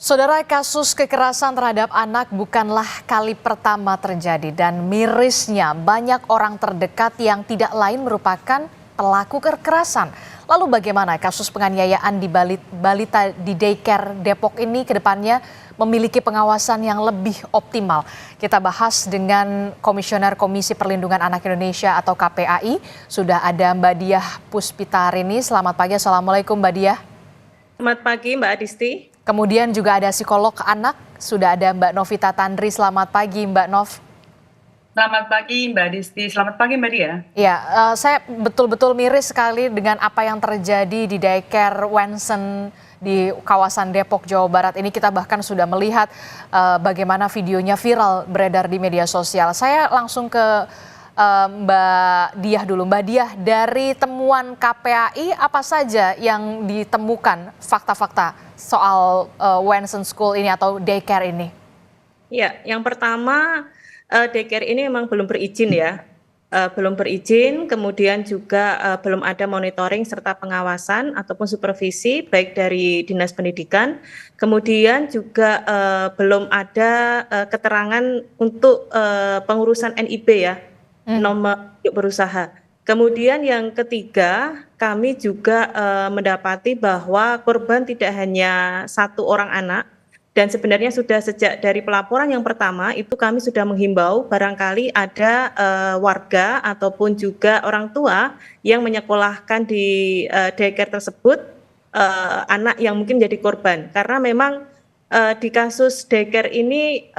Saudara, kasus kekerasan terhadap anak bukanlah kali pertama terjadi dan mirisnya banyak orang terdekat yang tidak lain merupakan pelaku kekerasan. Lalu bagaimana kasus penganiayaan di balita di daycare Depok ini ke depannya memiliki pengawasan yang lebih optimal? Kita bahas dengan Komisioner Komisi Perlindungan Anak Indonesia atau KPAI. Sudah ada Mbak Diah Puspitarini. Selamat pagi, Assalamualaikum Mbak Diah. Selamat pagi Mbak Adisti. Kemudian juga ada psikolog anak, sudah ada Mbak Novita Tandri. Selamat pagi Mbak Nov. Selamat pagi Mbak Disti, selamat pagi Mbak Dia. Ya, saya betul-betul miris sekali dengan apa yang terjadi di daycare Wensen di kawasan Depok, Jawa Barat. Ini kita bahkan sudah melihat bagaimana videonya viral beredar di media sosial. Saya langsung ke Mbak Diah dulu. Mbak Diah, dari temuan KPAI apa saja yang ditemukan fakta-fakta soal Wensen School ini atau daycare ini? Ya, yang pertama daycare ini memang belum berizin ya. Belum berizin, kemudian juga belum ada monitoring serta pengawasan ataupun supervisi baik dari Dinas Pendidikan. Kemudian juga belum ada keterangan untuk pengurusan NIB ya, nomor berusaha. Kemudian yang ketiga, kami juga mendapati bahwa korban tidak hanya satu orang anak, dan sebenarnya sudah sejak dari pelaporan yang pertama itu kami sudah menghimbau barangkali ada warga ataupun juga orang tua yang menyekolahkan di daycare tersebut anak yang mungkin jadi korban. Karena memang di kasus daycare ini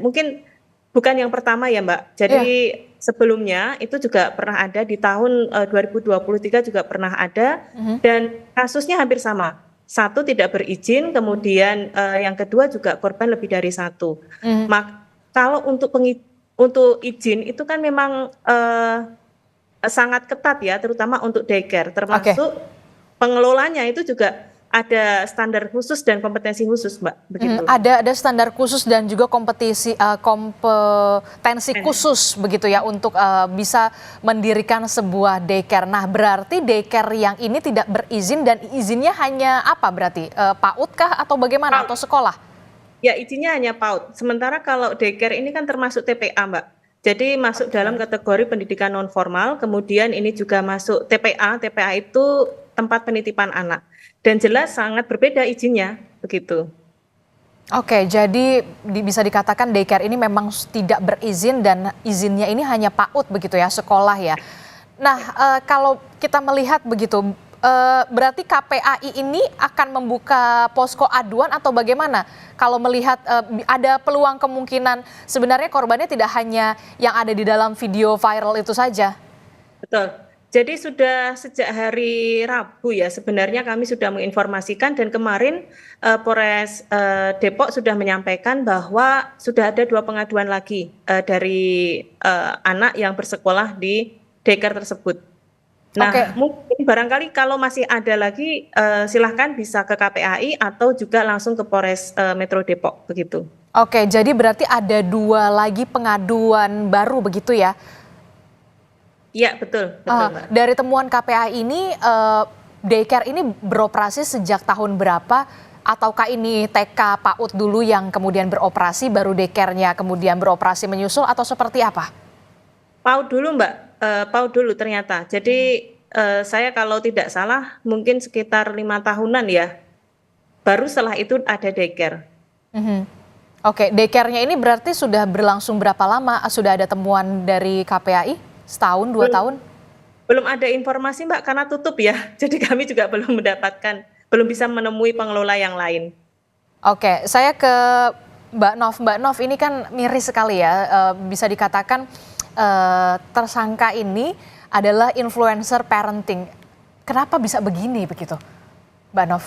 mungkin bukan yang pertama ya Mbak. Jadi sebelumnya itu juga pernah ada di tahun 2023 juga pernah ada dan kasusnya hampir sama. Satu tidak berizin, kemudian yang kedua juga korban lebih dari satu. Kalau untuk izin itu kan memang sangat ketat ya, terutama untuk daycare, termasuk pengelolanya itu juga ada standar khusus dan kompetensi khusus, Mbak. Begitu. Ada standar khusus dan juga kompetensi khusus begitu ya untuk bisa mendirikan sebuah daycare. Nah, berarti daycare yang ini tidak berizin dan izinnya hanya apa berarti? PAUD kah atau bagaimana atau sekolah? Ya, izinnya hanya PAUD. Sementara kalau daycare ini kan termasuk TPA, Mbak. Jadi masuk dalam kategori pendidikan non formal, kemudian ini juga masuk TPA. TPA itu tempat penitipan anak. Dan jelas sangat berbeda izinnya, begitu. Oke, jadi bisa dikatakan daycare ini memang tidak berizin dan izinnya ini hanya PAUD begitu ya, sekolah ya. Nah, kalau kita melihat begitu, berarti KPAI ini akan membuka posko aduan atau bagaimana? Kalau melihat ada peluang kemungkinan sebenarnya korbannya tidak hanya yang ada di dalam video viral itu saja. Betul. Jadi sudah sejak hari Rabu ya sebenarnya kami sudah menginformasikan dan kemarin Polres Depok sudah menyampaikan bahwa sudah ada 2 pengaduan lagi dari anak yang bersekolah di daycare tersebut. Nah, mungkin barangkali kalau masih ada lagi silahkan bisa ke KPAI atau juga langsung ke Polres Metro Depok begitu. Oke, jadi berarti ada 2 lagi pengaduan baru begitu ya? Iya, betul. Mbak. Dari temuan KPAI ini, daycare ini beroperasi sejak tahun berapa? Ataukah ini TK PAUD dulu yang kemudian beroperasi, baru daycare-nya kemudian beroperasi menyusul atau seperti apa? PAUD dulu Mbak, PAUD dulu ternyata. Jadi saya kalau tidak salah mungkin sekitar 5 tahunan ya. Baru setelah itu ada daycare. Oke, daycare-nya ini berarti sudah berlangsung berapa lama? Sudah ada temuan dari KPAI? Setahun, 2 tahun? Belum ada informasi Mbak karena tutup ya. Jadi kami juga belum bisa menemui pengelola yang lain. Oke, saya ke Mbak Nov. Mbak Nov, ini kan miris sekali ya, bisa dikatakan tersangka ini adalah influencer parenting. Kenapa bisa begini begitu, Mbak Nov?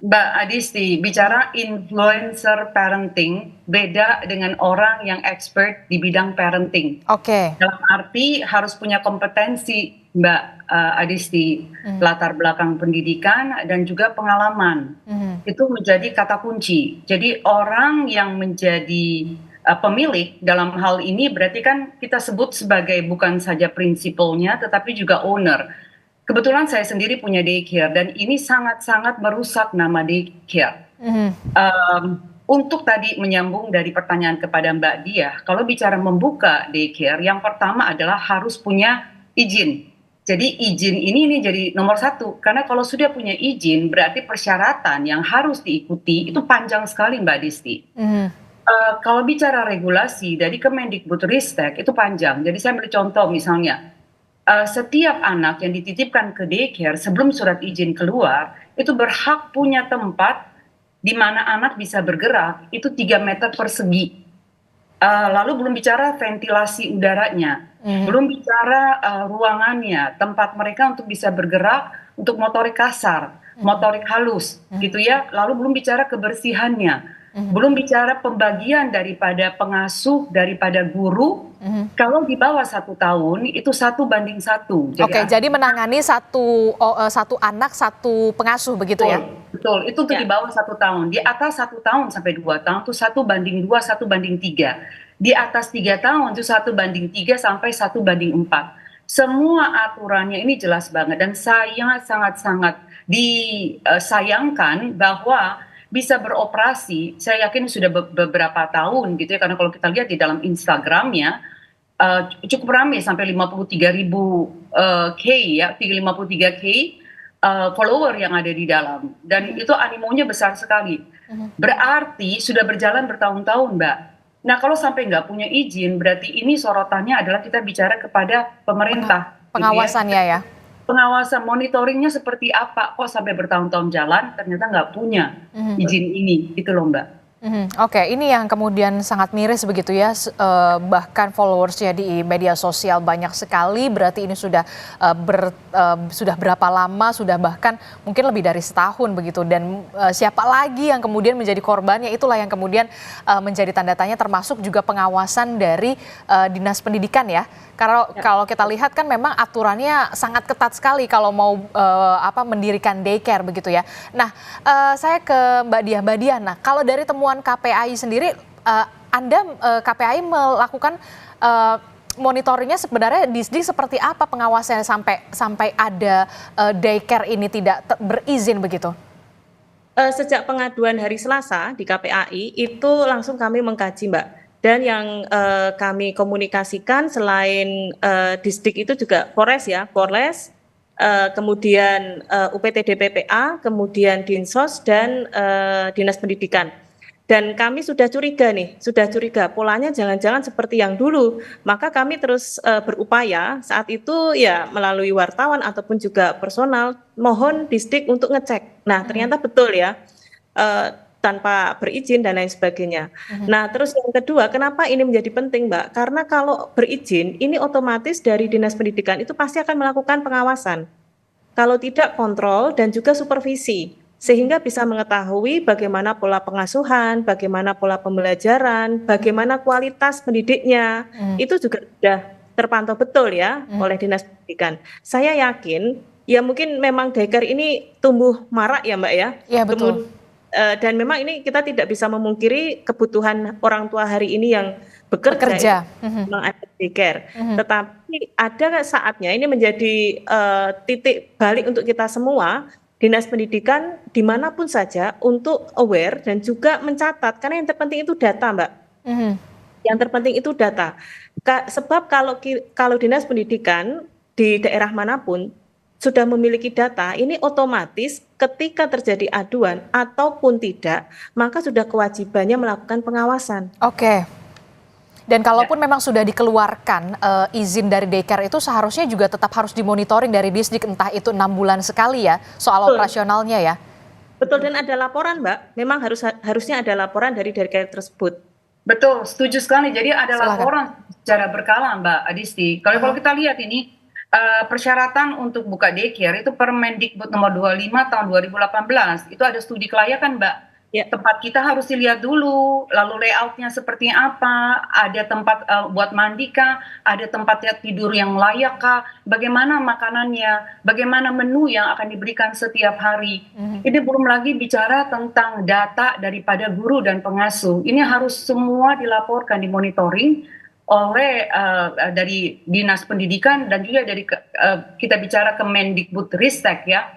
Mbak Adisti, bicara influencer parenting beda dengan orang yang expert di bidang parenting. Dalam arti harus punya kompetensi Mbak Adisti, latar belakang pendidikan dan juga pengalaman. Itu menjadi kata kunci. Jadi orang yang menjadi pemilik dalam hal ini berarti kan kita sebut sebagai bukan saja prinsipalnya tetapi juga owner. kebetulan saya sendiri punya daycare dan ini sangat-sangat merusak nama daycare. Untuk tadi menyambung dari pertanyaan kepada Mbak Diah, kalau bicara membuka daycare, yang pertama adalah harus punya izin. Jadi izin ini jadi nomor satu, karena kalau sudah punya izin berarti persyaratan yang harus diikuti itu panjang sekali Mbak Disti. Kalau bicara regulasi dari Kemendikbudristek itu panjang. Jadi saya ambil contoh misalnya, setiap anak yang dititipkan ke daycare sebelum surat izin keluar itu berhak punya tempat di mana anak bisa bergerak itu 3 meter persegi. Lalu belum bicara ventilasi udaranya, belum bicara ruangannya, tempat mereka untuk bisa bergerak, untuk motorik kasar, motorik halus, gitu ya. Lalu belum bicara kebersihannya, belum bicara pembagian daripada pengasuh, daripada guru. Kalau di bawah 1 tahun itu 1:1. Jadi menangani satu anak 1 pengasuh begitu ya? Betul, itu untuk di bawah 1 tahun. Di atas 1 tahun sampai 2 tahun itu 1:2, 1:3. Di atas 3 tahun itu 1:3 sampai 1:4. Semua aturannya ini jelas banget dan saya sangat-sangat disayangkan bahwa bisa beroperasi. Saya yakin sudah beberapa tahun gitu ya, karena kalau kita lihat di dalam Instagramnya cukup ramai sampai 53.000 K ya, 53K follower yang ada di dalam, dan itu animonya besar sekali. Berarti sudah berjalan bertahun-tahun Mbak. Nah kalau sampai nggak punya izin berarti ini sorotannya adalah kita bicara kepada pemerintah. Pengawasannya gitu ya? Pengawasan, monitoringnya seperti apa, kok sampai bertahun-tahun jalan ternyata nggak punya izin ini, gitu loh Mbak. Oke, ini yang kemudian sangat miris begitu ya, bahkan followersnya di media sosial banyak sekali, berarti ini sudah sudah berapa lama, sudah bahkan mungkin lebih dari setahun begitu, dan siapa lagi yang kemudian menjadi korbannya, itulah yang kemudian menjadi tanda tanya, termasuk juga pengawasan dari Dinas Pendidikan ya. Kalau kita lihat kan memang aturannya sangat ketat sekali kalau mau mendirikan daycare begitu ya. Nah, saya ke Mbak Diah. Nah, kalau dari temuan KPAI sendiri, KPAI melakukan monitoringnya sebenarnya Disdik seperti apa pengawasannya sampai ada daycare ini tidak berizin begitu? Sejak pengaduan hari Selasa di KPAI itu langsung kami mengkaji Mbak. Dan yang kami komunikasikan selain Disdik itu juga Polres ya, Polres, kemudian UPTD PPA, kemudian Dinsos dan Dinas Pendidikan. Dan kami sudah curiga polanya jangan-jangan seperti yang dulu. Maka kami terus berupaya saat itu ya melalui wartawan ataupun juga personal mohon Disdik untuk ngecek. Nah ternyata betul ya. Tanpa berizin dan lain sebagainya. Nah, terus yang kedua, kenapa ini menjadi penting, Mbak? Karena kalau berizin, ini otomatis dari Dinas Pendidikan itu pasti akan melakukan pengawasan. Kalau tidak, kontrol dan juga supervisi, sehingga bisa mengetahui bagaimana pola pengasuhan, bagaimana pola pembelajaran, bagaimana kualitas pendidiknya. Itu juga sudah terpantau betul ya oleh Dinas Pendidikan. Saya yakin, ya mungkin memang daycare ini tumbuh marak ya, Mbak ya. Iya, betul. Dan memang ini kita tidak bisa memungkiri kebutuhan orang tua hari ini yang bekerja. Memang ada daycare. Tetapi ada saatnya ini menjadi titik balik untuk kita semua, Dinas Pendidikan dimanapun saja untuk aware dan juga mencatat, karena yang terpenting itu data Mbak. Yang terpenting itu data. Sebab kalau Dinas Pendidikan di daerah manapun sudah memiliki data, ini otomatis ketika terjadi aduan ataupun tidak, maka sudah kewajibannya melakukan pengawasan. Oke. Dan kalaupun memang sudah dikeluarkan izin dari daycare itu seharusnya juga tetap harus dimonitoring dari Disdik, entah itu 6 bulan sekali ya, soal operasionalnya ya. Betul, dan ada laporan Mbak, memang harusnya ada laporan dari daycare tersebut. Betul, setuju sekali. Jadi ada laporan secara berkala Mbak Adisti. Kalau kita lihat ini, persyaratan untuk buka daycare itu Permendikbud nomor 25 tahun 2018 itu ada studi kelayakan Mbak. Ya. Tempat kita harus dilihat dulu, lalu layoutnya seperti apa, ada tempat buat mandi kah, ada tempat tidur yang layak kah, bagaimana makanannya, bagaimana menu yang akan diberikan setiap hari. Ini belum lagi bicara tentang data daripada guru dan pengasuh. Ini harus semua dilaporkan, dimonitoring oleh dari Dinas Pendidikan dan juga dari kita bicara Kemendikbudristek ya.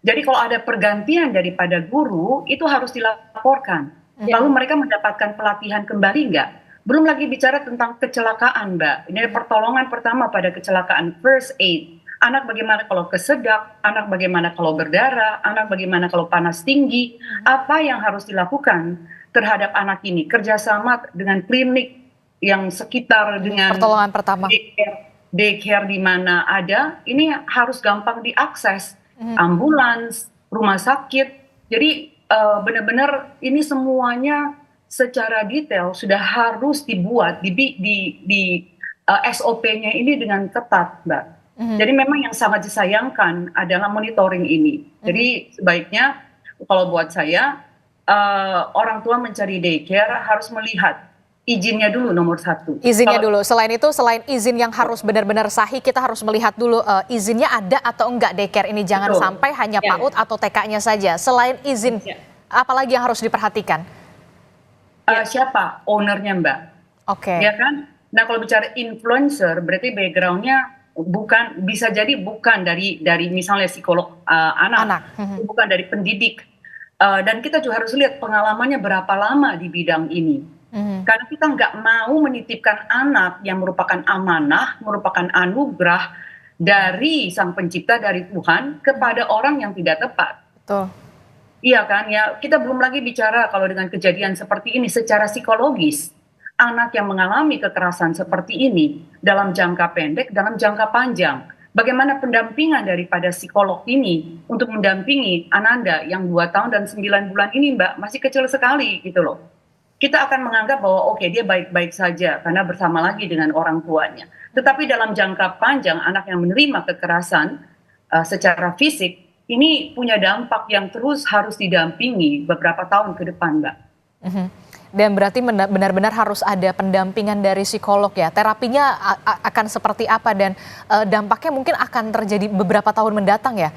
Jadi kalau ada pergantian daripada guru itu harus dilaporkan. Lalu mereka mendapatkan pelatihan kembali nggak? Belum lagi bicara tentang kecelakaan, Mbak. Ini pertolongan pertama pada kecelakaan, first aid. Anak bagaimana kalau kesedak, anak bagaimana kalau berdarah, anak bagaimana kalau panas tinggi. Apa yang harus dilakukan terhadap anak ini? Kerjasama dengan klinik yang sekitar dengan pertolongan pertama. Daycare di mana ada, ini harus gampang diakses. Ambulans, rumah sakit. Jadi benar-benar ini semuanya secara detail sudah harus dibuat di SOP-nya ini dengan ketat, Mbak. Jadi memang yang sangat disayangkan adalah monitoring ini. Jadi sebaiknya kalau buat saya orang tua mencari daycare harus melihat izinnya dulu nomor satu. Izinnya dulu. Selain itu, selain izin yang harus benar-benar sahih, kita harus melihat dulu izinnya ada atau enggak daycare ini. Jangan sampai hanya PAUD atau TK-nya saja. Selain izin, apalagi yang harus diperhatikan? Siapa ownernya, Mbak? Oke. Ya kan? Nah kalau bicara influencer, berarti backgroundnya bukan, bisa jadi bukan dari misalnya psikolog anak. Bukan dari pendidik. Dan kita juga harus lihat pengalamannya berapa lama di bidang ini. Karena kita nggak mau menitipkan anak yang merupakan amanah, merupakan anugerah dari Sang Pencipta, dari Tuhan, kepada orang yang tidak tepat. Betul. Iya kan, ya kita belum lagi bicara kalau dengan kejadian seperti ini secara psikologis. Anak yang mengalami kekerasan seperti ini dalam jangka pendek, dalam jangka panjang. Bagaimana pendampingan daripada psikolog ini untuk mendampingi Ananda yang 2 tahun dan 9 bulan ini, Mbak, masih kecil sekali gitu loh. Kita akan menganggap bahwa oke, dia baik-baik saja karena bersama lagi dengan orang tuanya. Tetapi dalam jangka panjang anak yang menerima kekerasan secara fisik ini punya dampak yang terus harus didampingi beberapa tahun ke depan, Mbak. Dan berarti benar-benar harus ada pendampingan dari psikolog ya. Terapinya akan seperti apa dan dampaknya mungkin akan terjadi beberapa tahun mendatang ya?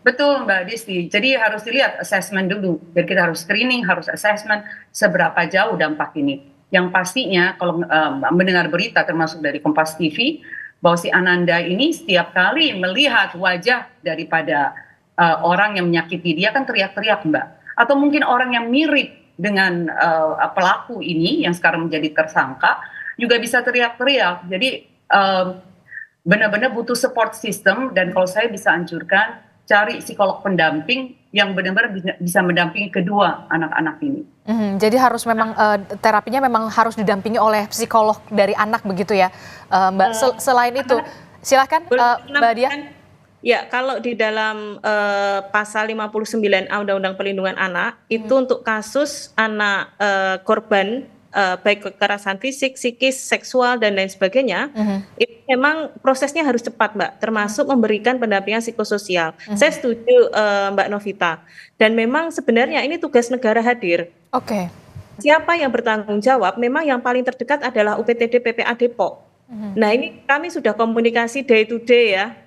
Betul Mbak Disti, jadi harus dilihat assessment dulu. Jadi kita harus screening, harus assessment seberapa jauh dampak ini. Yang pastinya kalau mendengar berita termasuk dari Kompas TV, bahwa si Ananda ini setiap kali melihat wajah daripada orang yang menyakiti dia kan teriak-teriak, Mbak. Atau mungkin orang yang mirip dengan pelaku ini yang sekarang menjadi tersangka juga bisa teriak-teriak. Jadi benar-benar butuh support system, dan kalau saya bisa anjurkan cari psikolog pendamping yang benar-benar bisa mendampingi kedua anak-anak ini. Jadi harus memang terapinya memang harus didampingi oleh psikolog dari anak begitu ya, Mbak. Selain itu, silakan Mbak Dia. Ya, kalau di dalam pasal 59A Undang-Undang Perlindungan Anak itu untuk kasus anak korban baik kekerasan fisik, psikis, seksual dan lain sebagainya, itu memang prosesnya harus cepat, Mbak, termasuk memberikan pendampingan psikososial. Saya setuju Mbak Novita. Dan memang sebenarnya ini tugas negara hadir. Oke. Siapa yang bertanggung jawab? Memang yang paling terdekat adalah UPTD PPA Depok. Nah ini kami sudah komunikasi day to day ya,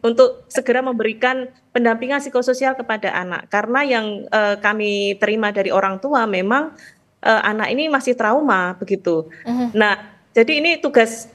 untuk segera memberikan pendampingan psikososial kepada anak. Karena yang kami terima dari orang tua memang anak ini masih trauma begitu. Nah, jadi ini tugas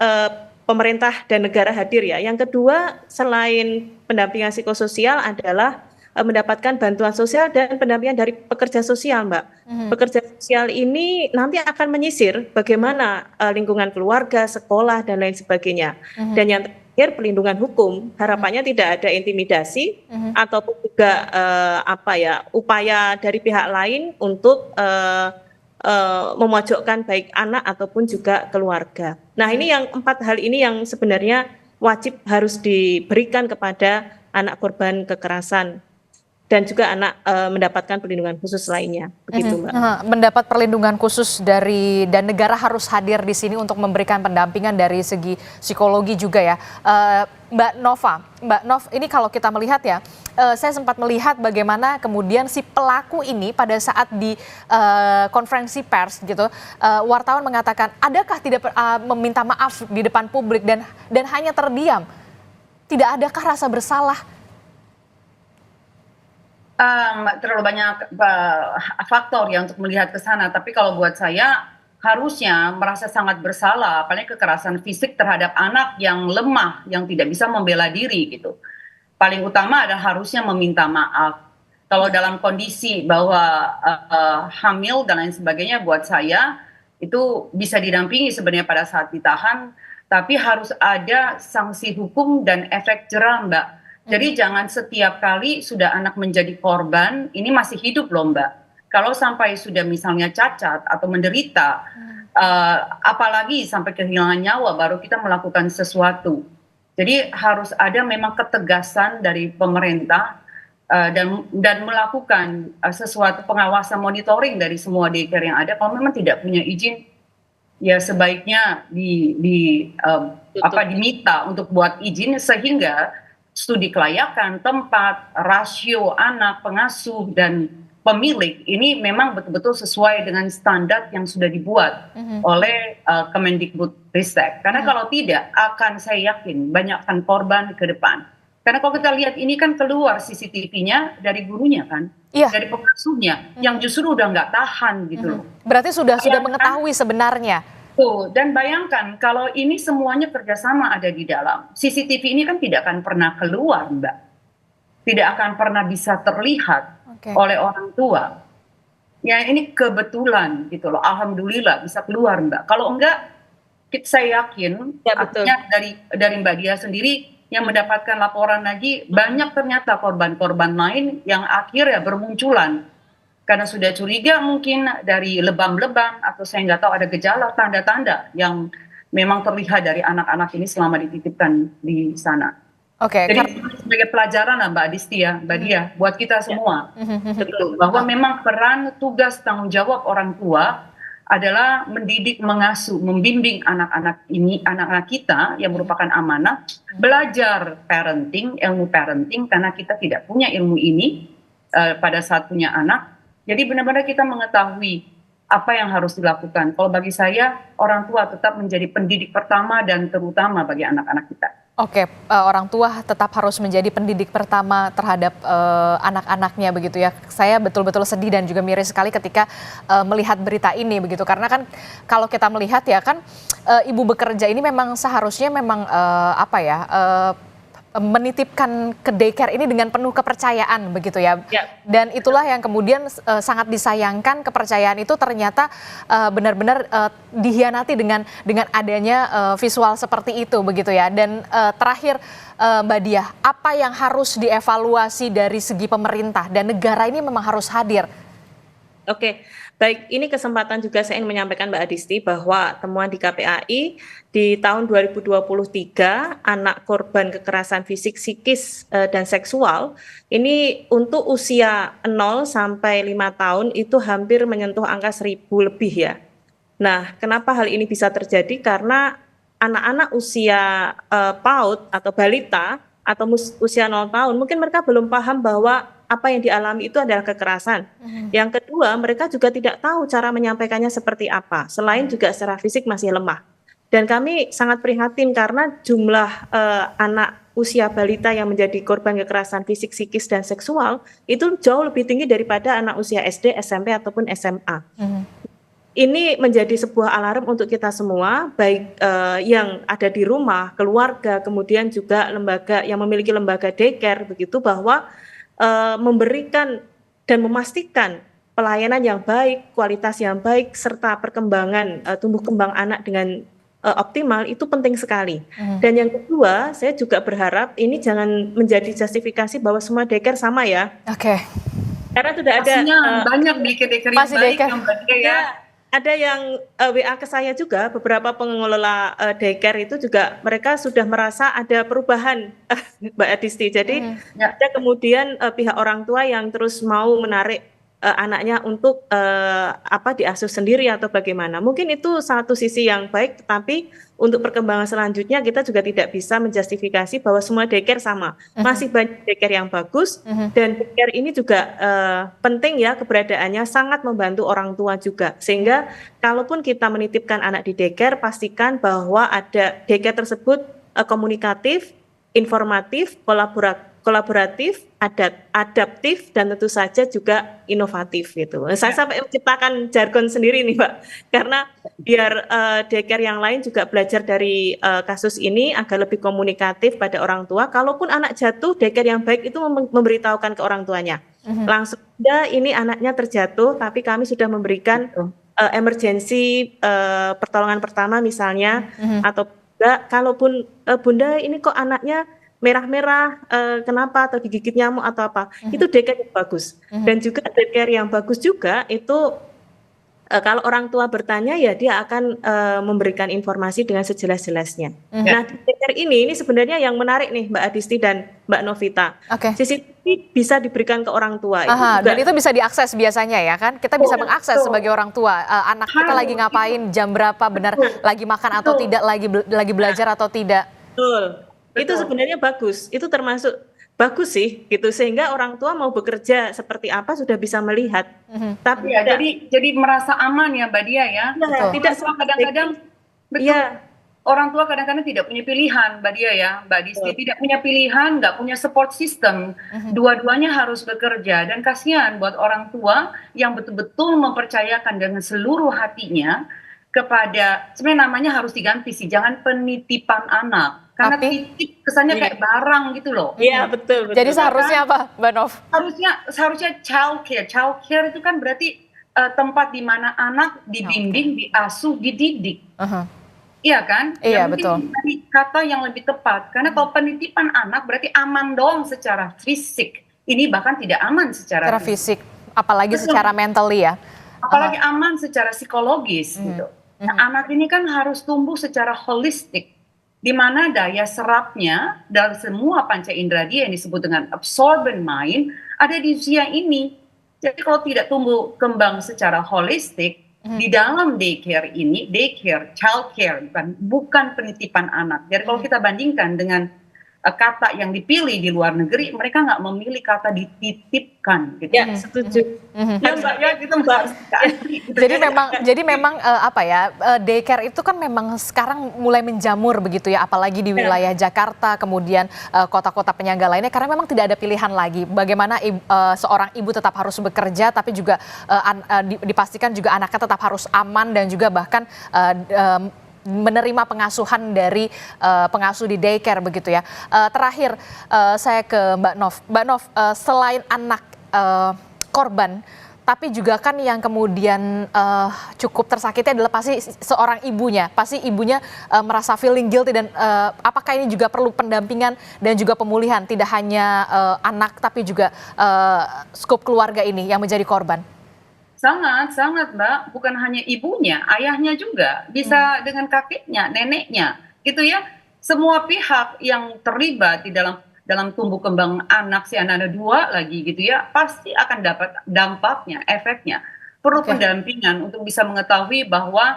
pemerintah dan negara hadir ya. Yang kedua, selain pendampingan psikososial adalah mendapatkan bantuan sosial dan pendampingan dari pekerja sosial, Mbak. Pekerja sosial ini nanti akan menyisir bagaimana lingkungan keluarga, sekolah dan lain sebagainya. Dan yang terakhir, pelindungan hukum. Harapannya tidak ada intimidasi ataupun juga upaya dari pihak lain untuk memojokkan baik anak ataupun juga keluarga. Nah ini yang 4 hal ini yang sebenarnya wajib harus diberikan kepada anak korban kekerasan dan juga anak mendapatkan perlindungan khusus lainnya, begitu Mbak. Mendapat perlindungan khusus dan negara harus hadir di sini untuk memberikan pendampingan dari segi psikologi juga ya. Mbak Nov, ini kalau kita melihat ya, saya sempat melihat bagaimana kemudian si pelaku ini pada saat di konferensi pers gitu, wartawan mengatakan, adakah tidak meminta maaf di depan publik dan hanya terdiam? Tidak adakah rasa bersalah? Terlalu banyak faktor ya untuk melihat ke sana. Tapi kalau buat saya harusnya merasa sangat bersalah, apalagi kekerasan fisik terhadap anak yang lemah, yang tidak bisa membela diri gitu. Paling utama adalah harusnya meminta maaf. Kalau dalam kondisi bahwa hamil dan lain sebagainya, buat saya itu bisa didampingi sebenarnya pada saat ditahan, tapi harus ada sanksi hukum dan efek jerah, Mbak. Jadi jangan setiap kali sudah anak menjadi korban, ini masih hidup loh Mbak. Kalau sampai sudah misalnya cacat atau menderita, apalagi sampai kehilangan nyawa, baru kita melakukan sesuatu. Jadi harus ada memang ketegasan dari pemerintah dan melakukan sesuatu pengawasan monitoring dari semua daycare yang ada. Kalau memang tidak punya izin, ya sebaiknya diminta untuk buat izin sehingga studi kelayakan, tempat, rasio anak, pengasuh dan pemilik ini memang betul-betul sesuai dengan standar yang sudah dibuat oleh Kemendikbudristek. Karena kalau tidak, saya yakin banyakkan korban ke depan. Karena kalau kita lihat ini kan keluar CCTV-nya dari gurunya kan, dari pengasuhnya yang justru udah nggak tahan gitu loh. Berarti sudah mengetahui sebenarnya. Tuh, dan bayangkan kalau ini semuanya kerjasama ada di dalam. CCTV ini kan tidak akan pernah keluar, Mbak. Tidak akan pernah bisa terlihat oleh orang tua. Ya ini kebetulan gitu loh. Alhamdulillah bisa keluar, Mbak. Kalau enggak, saya yakin artinya dari Mbak Dia sendiri yang mendapatkan laporan lagi, banyak ternyata korban-korban lain yang akhirnya bermunculan. Karena sudah curiga mungkin dari lebam-lebam atau saya nggak tahu ada gejala tanda-tanda yang memang terlihat dari anak-anak ini selama dititipkan di sana. Jadi sebagai pelajaran lah Mbak Adisti ya, Mbak Dia, buat kita semua, bahwa memang peran tugas tanggung jawab orang tua adalah mendidik, mengasuh, membimbing anak-anak ini, anak-anak kita yang merupakan amanah, belajar parenting, ilmu parenting, karena kita tidak punya ilmu ini pada saat punya anak. Jadi benar-benar kita mengetahui apa yang harus dilakukan. Kalau bagi saya, orang tua tetap menjadi pendidik pertama dan terutama bagi anak-anak kita. Orang tua tetap harus menjadi pendidik pertama terhadap anak-anaknya begitu ya. Saya betul-betul sedih dan juga miris sekali ketika melihat berita ini begitu. Karena kan kalau kita melihat ya kan ibu bekerja ini memang seharusnya memang menitipkan ke daycare ini dengan penuh kepercayaan begitu ya. Dan itulah yang kemudian sangat disayangkan, kepercayaan itu ternyata benar-benar dihianati dengan adanya visual seperti itu begitu ya. Dan terakhir Mbak Diah, apa yang harus dievaluasi dari segi pemerintah dan negara ini memang harus hadir? Baik, ini kesempatan juga saya ingin menyampaikan Mbak Adisti bahwa temuan di KPAI di tahun 2023 anak korban kekerasan fisik, psikis, dan seksual ini untuk usia 0 sampai 5 tahun itu hampir menyentuh angka 1.000 lebih ya. Nah, kenapa hal ini bisa terjadi? Karena anak-anak usia PAUD atau balita atau usia 0 tahun mungkin mereka belum paham bahwa apa yang dialami itu adalah kekerasan. Yang kedua, mereka juga tidak tahu cara menyampaikannya seperti apa. Selain juga secara fisik masih lemah. Dan kami sangat prihatin karena jumlah anak usia balita yang menjadi korban kekerasan fisik, psikis, dan seksual itu jauh lebih tinggi daripada anak usia SD, SMP, ataupun SMA. Ini menjadi sebuah alarm untuk kita semua, baik yang ada di rumah, keluarga, kemudian juga lembaga yang memiliki lembaga daycare, begitu bahwa memberikan dan memastikan pelayanan yang baik, kualitas yang baik, serta perkembangan tumbuh kembang anak dengan optimal itu penting sekali. Dan yang kedua, saya juga berharap ini jangan menjadi justifikasi bahwa semua daycare sama ya. Karena sudah ada banyak daycare yang baik yang ya. Ada yang WA ke saya juga, beberapa pengelola daycare itu juga mereka sudah merasa ada perubahan Mbak Adisti. Jadi ada kemudian pihak orang tua yang terus mau menarik anaknya untuk diasuh sendiri atau bagaimana. Mungkin itu satu sisi yang baik, tetapi untuk perkembangan selanjutnya kita juga tidak bisa menjustifikasi bahwa semua daycare sama. Masih banyak daycare yang bagus dan daycare ini juga penting ya keberadaannya, sangat membantu orang tua juga. Sehingga kalaupun kita menitipkan anak di daycare, pastikan bahwa ada daycare tersebut komunikatif, informatif, kolaboratif, adaptif, dan tentu saja juga inovatif gitu. Saya sampai menciptakan jargon sendiri nih Mbak, karena biar daycare yang lain juga belajar dari kasus ini agar lebih komunikatif pada orang tua. Kalaupun anak jatuh, daycare yang baik itu memberitahukan ke orang tuanya. Langsung saja ini anaknya terjatuh, tapi kami sudah memberikan emergency pertolongan pertama misalnya, atau juga kalaupun Bunda ini kok anaknya merah-merah, kenapa, atau digigit nyamuk atau apa, itu daycare yang bagus. Dan juga daycare yang bagus juga itu kalau orang tua bertanya ya dia akan memberikan informasi dengan sejelas-jelasnya. Nah, di daycare ini sebenarnya yang menarik nih Mbak Adisti dan Mbak Novita. CCTV bisa diberikan ke orang tua. Dan itu bisa diakses biasanya ya kan? Kita bisa mengakses sebagai orang tua, anak kita lagi ngapain, jam berapa, benar lagi makan atau tidak, lagi belajar atau tidak. Betul. Itu sebenarnya bagus, itu termasuk bagus sih gitu, sehingga orang tua mau bekerja seperti apa sudah bisa melihat. Tapi ya, jadi merasa aman ya Mbak Dia ya. Tidak kadang-kadang orang tua kadang-kadang tidak punya pilihan Mbak Dia ya, Mbak Disti, tidak punya pilihan, nggak punya support system. Dua-duanya harus bekerja, dan kasihan buat orang tua yang betul-betul mempercayakan dengan seluruh hatinya kepada, sebenarnya namanya harus diganti sih, jangan penitipan anak. Karena titip kesannya kayak barang gitu loh. Iya, betul. Jadi seharusnya apa, Mbak Nov? Seharusnya child care. Child care itu kan berarti tempat di mana anak dibimbing, diasuh, dididik. Iya kan? Iya, betul. Dari kata yang lebih tepat. Karena kalau penitipan anak berarti aman doang secara fisik. Ini bahkan tidak aman secara fisik. Apalagi secara mentally ya. Apalagi aman secara psikologis gitu. Nah, anak ini kan harus tumbuh secara holistik, di mana daya serapnya dalam semua panca indera dia yang disebut dengan absorbent mind ada di usia ini. Jadi kalau tidak tumbuh kembang secara holistik di dalam daycare ini, daycare, child care, bukan penitipan anak. Jadi kalau kita bandingkan dengan kata yang dipilih di luar negeri, mereka nggak memilih kata dititipkan. Gitu. Ya, setuju. Ya Mbak, ya gitu Mbak. Jadi memang apa ya, daycare itu kan memang sekarang mulai menjamur begitu ya, apalagi di wilayah Jakarta, kemudian kota-kota penyangga lainnya, karena memang tidak ada pilihan lagi. Bagaimana seorang ibu tetap harus bekerja, tapi juga dipastikan juga anaknya tetap harus aman dan juga bahkan menerima pengasuhan dari pengasuh di daycare begitu ya. Terakhir saya ke Mbak Nov. Mbak Nov, selain anak korban, tapi juga kan yang kemudian cukup tersakiti adalah pasti seorang ibunya. Pasti ibunya merasa feeling guilty, dan apakah ini juga perlu pendampingan dan juga pemulihan, tidak hanya anak tapi juga skop keluarga ini yang menjadi korban? Sangat Mbak, bukan hanya ibunya, ayahnya juga, bisa dengan kakeknya, neneknya, gitu ya. Semua pihak yang terlibat di dalam tumbuh kembang anak, si anak ada dua lagi gitu ya, pasti akan dapat dampaknya, efeknya. Perlu pendampingan untuk bisa mengetahui bahwa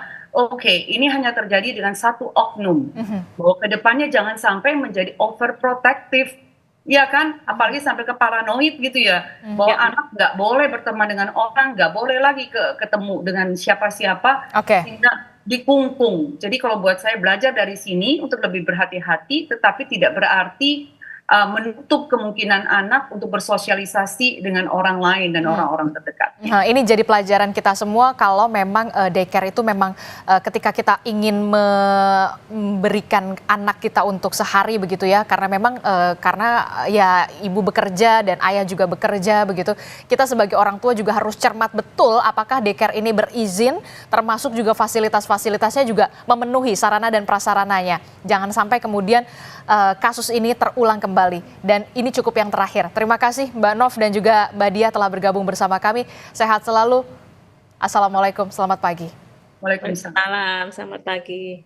ini hanya terjadi dengan satu oknum, bahwa kedepannya jangan sampai menjadi overprotective. Iya kan, apalagi sampai ke paranoid gitu ya, bahwa anak nggak boleh berteman dengan orang, nggak boleh lagi ketemu dengan siapa-siapa, sehingga dikungkung. Jadi kalau buat saya belajar dari sini untuk lebih berhati-hati, tetapi tidak berarti menutup kemungkinan anak untuk bersosialisasi dengan orang lain dan orang-orang terdekat. Ini jadi pelajaran kita semua kalau memang daycare itu memang ketika kita ingin memberikan anak kita untuk sehari begitu ya, karena memang karena ya ibu bekerja dan ayah juga bekerja begitu, kita sebagai orang tua juga harus cermat betul apakah daycare ini berizin, termasuk juga fasilitas-fasilitasnya juga memenuhi sarana dan prasarananya. Jangan sampai kemudian kasus ini terulang kembali. Dan ini cukup yang terakhir. Terima kasih Mbak Nov dan juga Mbak Dia telah bergabung bersama kami. Sehat selalu. Assalamualaikum, selamat pagi. Waalaikumsalam, selamat pagi.